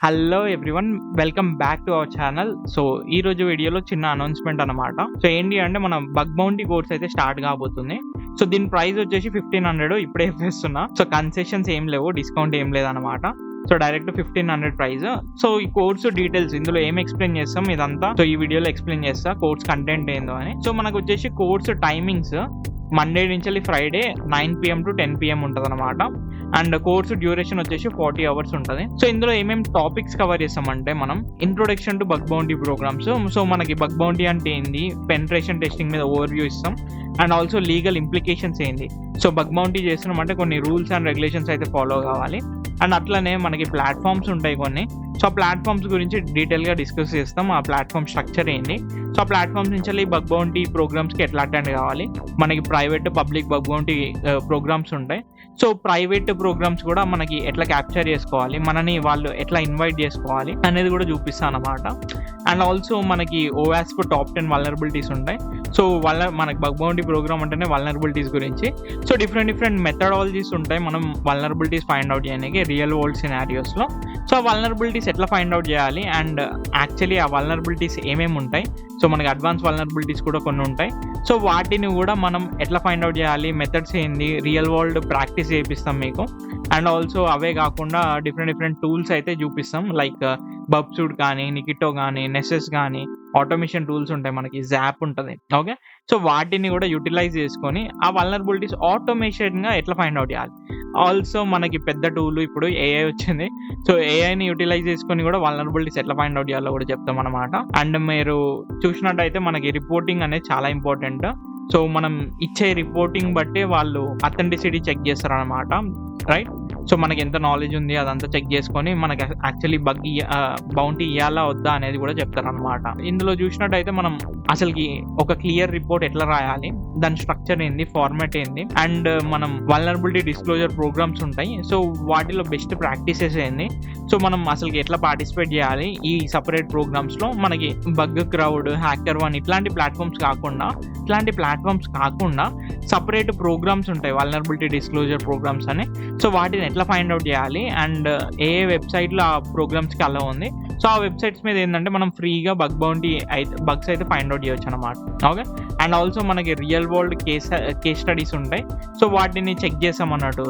Hello everyone, welcome back to our channel. So ఈ రోజు వీడియోలో చిన్న అనౌన్స్మెంట్ అనమాట. సో ఏంటి అంటే మన బగ్ బౌంటీ కోర్స్ అయితే స్టార్ట్ కాబోతుంది. సో దీని ప్రైస్ వచ్చేసి 1500 ఇప్పుడే ఇస్తున్నా. సో కన్సెషన్స్ ఏం లేవు, డిస్కౌంట్ ఏం లేదనమాట. So direct 1500 price. సో ఈ కోర్స్ డీటెయిల్స్ ఇందులో ఏం ఎక్స్ప్లెయిన్ చేస్తాం ఇదంతా సో ఈ వీడియోలో ఎక్స్ప్లెయిన్ చేస్తా, కోర్స్ కంటెంట్ ఏందో అని. సో మనకు వచ్చేసి కోర్స్ టైమింగ్స్ మండే నుంచి ఫ్రైడే 9 PM to 10 PM ఉంటుంది అనమాట. అండ్ కోర్సు డ్యూరేషన్ వచ్చేసి 40 hours ఉంటుంది. సో ఇందులో ఏమేమి టాపిక్స్ కవర్ చేస్తామంటే మనం introduction to bug bounty programs. So మనకి బగ్ బౌంటీ అంటే ఏంది, పెనిట్రేషన్ టెస్టింగ్ మీద ఓవర్ వ్యూ ఇస్తాం. అండ్ ఆల్సో లీగల్ ఇంప్లికేషన్స్ ఏంది, సో బగ్ బౌంటీ చేస్తున్నామంటే కొన్ని రూల్స్ అండ్ రెగ్యులేషన్స్ అయితే ఫాలో కావాలి. అండ్ అట్లనే మనకి ప్లాట్ఫామ్స్ ఉంటాయి కొన్ని. సో ఆ ప్లాట్ఫామ్స్ గురించి డీటెయిల్గా డిస్కస్ చేస్తాం. ఆ ప్లాట్ఫామ్ స్ట్రక్చర్ ఏంటి, సో ఆ ప్లాట్ఫామ్స్ నుంచి బగ్ బౌంటీ ప్రోగ్రామ్స్కి ఎట్లా అటెండ్ కావాలి. మనకి private public bug bounty programs ఉంటాయి. సో ప్రైవేట్ ప్రోగ్రామ్స్ కూడా మనకి ఎట్లా క్యాప్చర్ చేసుకోవాలి, మనని వాళ్ళు ఎట్లా ఇన్వైట్ చేసుకోవాలి అనేది కూడా చూపిస్తాను అనమాట. అండ్ ఆల్సో మనకి OWASP టాప్ 10 వల్నరబిలిటీస్ ఉంటాయి. సో మనకి బగ్ బౌంటీ ప్రోగ్రామ్ అంటేనే వల్నరబిలిటీస్ గురించి. సో డిఫరెంట్ మెథడాలజీస్ ఉంటాయి మనం వల్నరబిలిటీస్ ఫైండ్ అవుట్ చేయడానికి రియల్ వరల్డ్ సినారియోస్లో. సో ఆ వల్నరబిలిటీస్ ఎట్లా ఫైండ్ అవుట్ చేయాలి అండ్ యాక్చువల్లీ ఆ వల్నరబిలిటీస్ ఏమేమి ఉంటాయి, సో మనకి అడ్వాన్స్ వల్నరబిలిటీస్ కూడా కొన్ని ఉంటాయి. సో వాటిని కూడా మనం ఎట్లా ఫైండ్ అవుట్ చేయాలి, మెథడ్స్ ఏంది, రియల్ వరల్డ్ ప్రాక్టీస్ చేపిస్తాం మీకు. అండ్ ఆల్సో అవే కాకుండా డిఫరెంట్ టూల్స్ అయితే చూపిస్తాం. లైక్ బబ్సూట్ కానీ, నికిటో కానీ, నెసెస్ కానీ, ఆటోమేషన్ టూల్స్ ఉంటాయి, మనకి జాప్ ఉంటుంది. ఓకే, సో వాటిని కూడా యూటిలైజ్ చేసుకొని ఆ వల్నరబిలిటీస్ ఆటోమేషన్గా ఎట్లా ఫైండ్ అవుట్ చేయాలి. ఆల్సో మనకి పెద్ద టూల్ ఇప్పుడు AI వచ్చింది. సో AIని యూటిలైజ్ చేసుకొని కూడా వల్నరబిలిటీస్ ఎట్లా ఫైండ్ అవుట్ చేయాలో కూడా చెప్తాం అనమాట. అండ్ మీరు చూసినట్టయితే మనకి రిపోర్టింగ్ అనేది చాలా ఇంపార్టెంట్. సో మనం ఇచ్చే రిపోర్టింగ్ బట్టి వాళ్ళు అథెంటిసిటీ చెక్ చేస్తారనమాట, రైట్. సో మనకి ఎంత నాలెడ్జ్ ఉంది అదంతా చెక్ చేసుకొని మనకి యాక్చువల్లీ బౌంటీ ఇవ్వాలా వద్దా అనేది కూడా చెప్తారనమాట. ఇందులో చూసినట్టయితే మనం అసలుకి ఒక క్లియర్ రిపోర్ట్ ఎట్లా రాయాలి, దాని స్ట్రక్చర్ ఏంది, ఫార్మాట్ ఏంది, అండ్ మనం వల్నరబిలిటీ డిస్క్లోజర్ ప్రోగ్రామ్స్ ఉంటాయి. సో వాటిలో బెస్ట్ ప్రాక్టీసెస్ ఏంది, సో మనం అసలుకి ఎట్లా పార్టిసిపేట్ చేయాలి ఈ సపరేట్ ప్రోగ్రామ్స్లో. మనకి బగ్ క్రౌడ్, HackerOne ఇట్లాంటి ప్లాట్ఫామ్స్ కాకుండా సపరేట్ ప్రోగ్రామ్స్ ఉంటాయి, వల్నరబిలిటీ డిస్క్లోజర్ ప్రోగ్రామ్స్ అని. సో వాటిని ఎట్లా ఫైండ్ అవుట్ చేయాలి అండ్ ఏ వెబ్సైట్లో ఆ ప్రోగ్రామ్స్కి అలా ఉంది. సో ఆ వెబ్సైట్స్ మీద ఏంటంటే మనం ఫ్రీగా బగ్ బౌంటీ బగ్స్ అయితే ఫైండ్ అవుట్ చేయొచ్చు అనమాట. ఓకే, అండ్ ఆల్సో మనకి రియల్ వరల్డ్ కేస్ స్టడీస్ ఉంటాయి. సో వాటిని చెక్ చేసాం అన్నట్టు,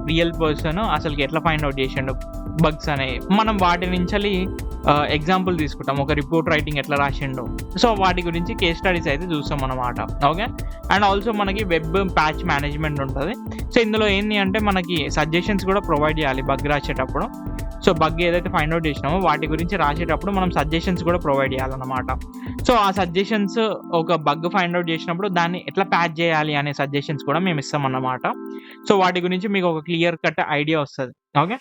రియల్ పర్సన్ అసలుకి ఎట్లా ఫైండ్ అవుట్ చేసిండు బగ్స్ అనేవి. మనం వాటి నుంచి ఎగ్జాంపుల్ తీసుకుంటాం, ఒక రిపోర్ట్ రైటింగ్ ఎట్లా రాసిండు. సో వాటి గురించి కేస్ స్టడీస్ అయితే చూస్తాం అనమాట. ఓకే, అండ్ ఆల్సో మనకి వెబ్ ప్యాచ్ మేనేజ్మెంట్ ఉంటుంది. సో ఇందులో ఏంటి అంటే మనకి సజెషన్స్ కూడా ప్రొవైడ్ చేయాలి బగ్ రాసేటప్పుడు. సో బగ్ ఏదైతే ఫైండ్ అవుట్ చేసినామో వాటి గురించి రాసేటప్పుడు మనం సజెషన్స్ కూడా ప్రొవైడ్ చేయాలన్నమాట. సో ఆ సజెషన్స్ ఒక బగ్ ఫైండ్ అవుట్ చేసినప్పుడు దాన్ని ఎట్లా ప్యాచ్ చేయాలి అనే సజెషన్స్ కూడా మేము ఇస్తామన్నమాట. సో వాటి గురించి మీకు ఒక క్లియర్ కట్ ఐడియా వస్తుంది. Okay,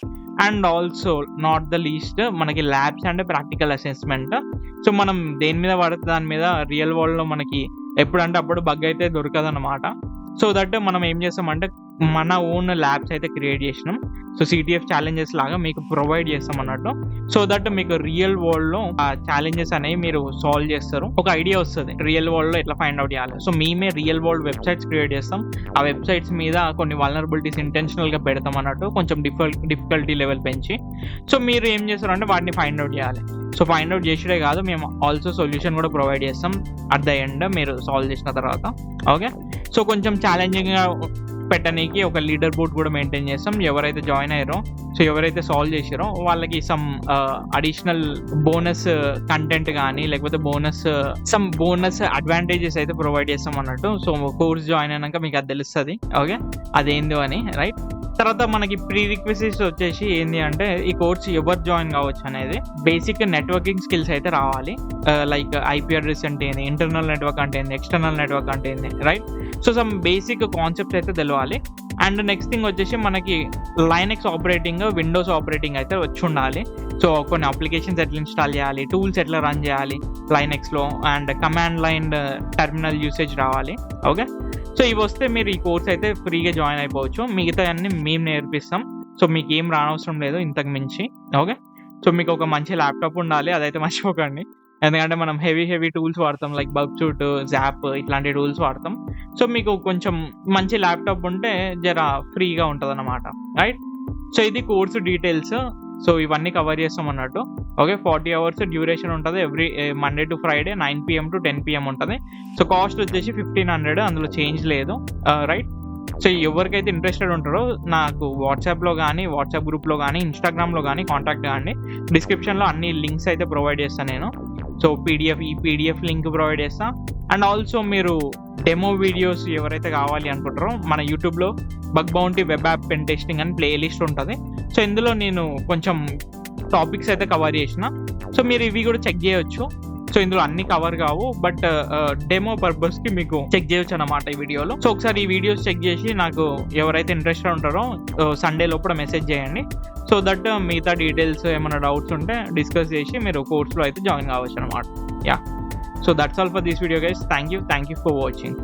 and also not the least మనకి labs and practical assessment. So మనం దేని మీద పడితే దాని మీద రియల్ వరల్డ్లో మనకి ఎప్పుడంటే అప్పుడు బగ్ అయితే దొరకదన్నమాట. సో దట్ మనం ఏం చేస్తామంటే మన ఓన్ ల్యాబ్స్ అయితే క్రియేట్ చేసినాం. సో CTF ఛాలెంజెస్ లాగా మీకు ప్రొవైడ్ చేస్తాం అన్నట్టు. సో దట్ మీకు రియల్ వరల్డ్లో ఆ ఛాలెంజెస్ అనేవి మీరు సాల్వ్ చేస్తారు, ఒక ఐడియా వస్తుంది రియల్ వరల్డ్లో ఎట్లా ఫైండ్ అవుట్ చేయాలి. సో మేమే రియల్ వరల్డ్ వెబ్సైట్స్ క్రియేట్ చేస్తాం. ఆ వెబ్సైట్స్ మీద కొన్ని వల్నరబిలిటీస్ ఇంటెన్షనల్గా పెడతాం అన్నట్టు, కొంచెం డిఫికల్టీ లెవెల్ పెంచి. సో మీరు ఏం చేస్తారంటే వాటిని ఫైండ్ అవుట్ చేయాలి. సో ఫైండ్ అవుట్ చేసేదే కాదు, మేము ఆల్సో సొల్యూషన్ కూడా ప్రొవైడ్ చేస్తాం అట్ ద ఎండ్ మీరు సాల్వ్ చేసిన తర్వాత. ఓకే, సో కొంచెం ఛాలెంజింగ్గా పెట్టడానికి ఒక లీడర్ బోర్డ్ కూడా మెయింటైన్ చేస్తాం. ఎవరైతే జాయిన్ అయ్యారో, సో ఎవరైతే సాల్వ్ చేసారో వాళ్ళకి సమ్ అడిషనల్ బోనస్ కంటెంట్ కానీ లేకపోతే బోనస్ అడ్వాంటేజెస్ అయితే ప్రొవైడ్ చేస్తాం అన్నట్టు. సో కోర్స్ జాయిన్ అయినాక మీకు అది తెలుస్తుంది, ఓకే, అదేందో అని, రైట్. తర్వాత మనకి ప్రీ రిక్వెసిట్స్ వచ్చేసి ఏంటి అంటే ఈ కోర్స్ ఎవరు జాయిన్ కావచ్చు అనేది. బేసిక్ నెట్వర్కింగ్ స్కిల్స్ అయితే రావాలి. లైక్ IP అడ్రస్ అంటే ఏంది, ఇంటర్నల్ నెట్వర్క్ అంటే ఏంది, ఎక్స్టర్నల్ నెట్వర్క్ అంటే ఏంది, right. So some basic concepts అయితే తెలియాలి. అండ్ నెక్స్ట్ థింగ్ వచ్చేసి మనకి లైనక్స్ ఆపరేటింగ్, విండోస్ ఆపరేటింగ్ అయితే వచ్చి ఉండాలి. సో కొన్ని అప్లికేషన్స్ ఎట్లా ఇన్స్టాల్ చేయాలి, టూల్స్ ఎట్లా రన్ చేయాలి లైనక్స్లో, and command line terminal usage రావాలి. ఓకే, సో ఇవి వస్తే మీరు ఈ కోర్స్ అయితే ఫ్రీగా జాయిన్ అయిపోవచ్చు. మిగతా అన్ని మేము నేర్పిస్తాం. సో మీకు ఏం రానవసరం లేదు ఇంతకు మించి. ఓకే, సో మీకు ఒక మంచి ల్యాప్టాప్ ఉండాలి, అదైతే మర్చిపోకండి. ఎందుకంటే మనం హెవీ టూల్స్ వాడతాం, లైక్ బబ్సూట్, జాప్ ఇట్లాంటి టూల్స్ వాడతాం. సో మీకు కొంచెం మంచి ల్యాప్టాప్ ఉంటే జర ఫ్రీగా ఉంటుంది అన్నమాట, రైట్. సో ఇది కోర్సు డీటెయిల్స్. సో ఇవన్నీ కవర్ చేస్తాం అన్నట్టు. ఓకే, 40 hours డ్యూరేషన్ ఉంటుంది. Every Monday to Friday 9 PM to 10 PM ఉంటుంది. సో కాస్ట్ వచ్చేసి 1500, అందులో చేంజ్ లేదు, రైట్. సో ఎవరికైతే ఇంట్రెస్టెడ్ ఉంటారో నాకు వాట్సాప్లో కానీ, వాట్సాప్ గ్రూప్లో కానీ, ఇన్స్టాగ్రామ్లో కానీ కాంటాక్ట్ కాండి. డిస్క్రిప్షన్లో అన్ని లింక్స్ అయితే ప్రొవైడ్ చేస్తాను నేను. సో పీడిఎఫ్ లింక్ ప్రొవైడ్ చేస్తాను. అండ్ ఆల్సో మీరు డెమో వీడియోస్ ఎవరైతే కావాలి అనుకుంటారో మన యూట్యూబ్లో bug bounty web app pen testing అని ప్లేలిస్ట్ ఉంటుంది. సో ఇందులో నేను కొంచెం టాపిక్స్ అయితే కవర్ చేసిన. సో మీరు ఇవి కూడా చెక్ చేయొచ్చు. సో ఇందులో అన్ని కవర్ కావు, బట్ డెమో పర్పస్కి మీకు చెక్ చేయొచ్చు అన్నమాట ఈ వీడియోలో. సో ఒకసారి ఈ వీడియోస్ చెక్ చేసి నాకు ఎవరైతే ఇంట్రెస్టెడ్ ఉంటారో సండే లోపల మెసేజ్ చేయండి. సో దట్ మిగతా డీటెయిల్స్ ఏమైనా డౌట్స్ ఉంటే డిస్కస్ చేసి మీరు కోర్స్లో అయితే జాయిన్ కావచ్చు అనమాట. Yeah, so that's all for this video guys. Thank you for watching.